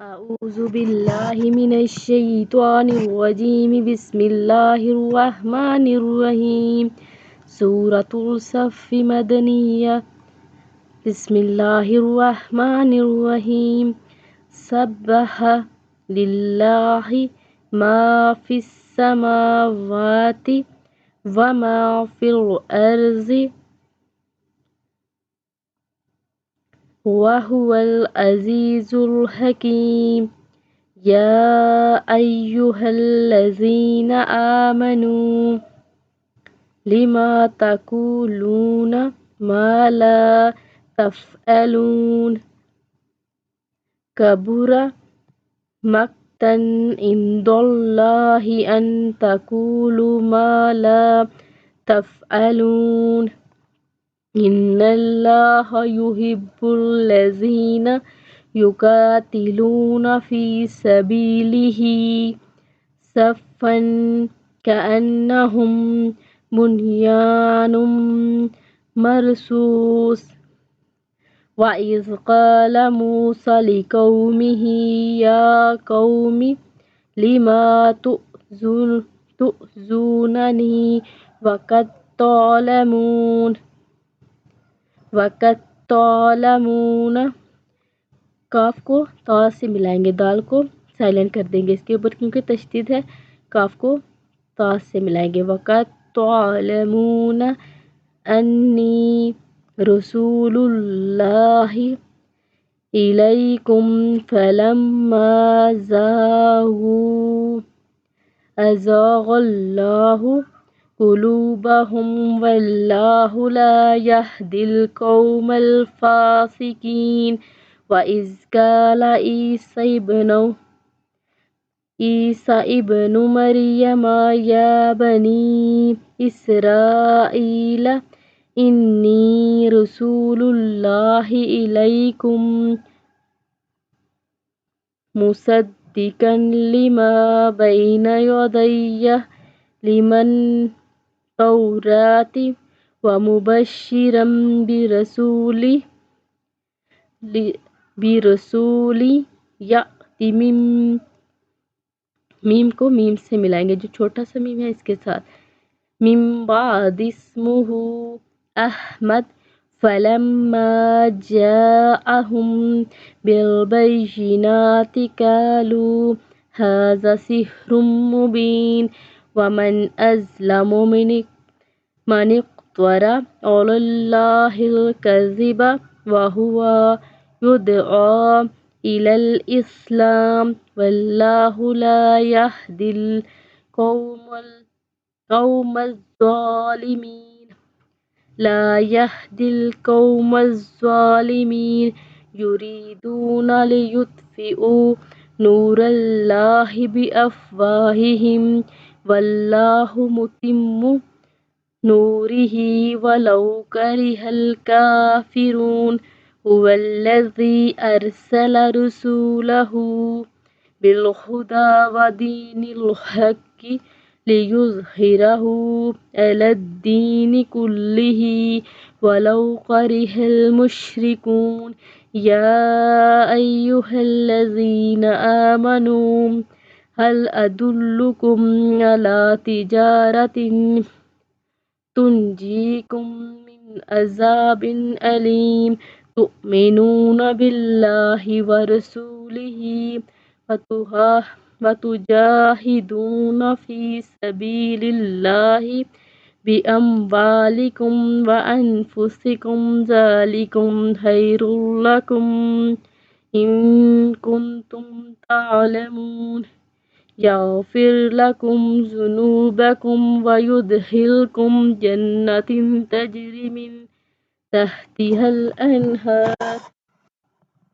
أعوذ بالله من الشيطان الرجيم بسم الله الرحمن الرحيم سورة الصف مدنية بسم الله الرحمن الرحيم سبح لله ما في السماوات وما في الأرض وهو العزيز الحكيم يا أيها الذين آمنوا لما تقولون ما لا تفعلون كبر مقتا عند الله أن تقولوا ما لا تفعلون إن الله يحب الذين يقاتلون في سبيله صفا كأنهم بنيان مرصوص وإذ قال موسى لقومه يا قوم لما تؤذونني وقد تعلمون کاف کو تا سے ملائیں گے، دال کو سائلنٹ کر دیں گے اس کے اوپر کیونکہ تشدید ہے، کاف کو تا سے ملائیں گے۔ وقت تعلمون انی رسول اللہ الیکم فلما زاغوا ازاغ اللہ قلوبهم واللہ لا يهدي القوم الفاسقین۔ وَإِذْ قَالَ عِيسَى ابْنُ مَرْيَمَ يَا بَنِي إِسْرَائِيلَ إِنِّي رَسُولُ اللَّهِ إِلَيْكُمْ مُصَدِّقًا لِمَا بَيْنَ يَدَيَّ مِنَ التَّوْرَاةِ وَمُبَشِّرًا برسول یأتی میم کو میم سے ملائیں گے، جو چھوٹا سا میم ہے اس کے ساتھ، من بعد اسمہ احمد فلما جاءهم بالبینات قالوا هذا سحر مبین ومن أظلم من افترى على الله الكذب وهو يدعى إلى الإسلام والله لا يهدي القوم الظالمين يريدون ليطفئوا نور الله بأفواههم والله متم نوره ولو كره الكافرون هو الذي أرسل رسوله بالهدى ودين الحق ليظهره على الدين كله ولو كره المشركون يا أيها الذين آمنوا هل أدلكم على تجارة تنجيكم من عذاب أليم تؤمنون بالله ورسوله وتجاهدون في سبيل الله بأموالكم وأنفسكم ذلكم خير لكم إن كنتم تعلمون يغفر لكم ذنوبكم ويدخلكم جنات تجري من تحتها الأنهار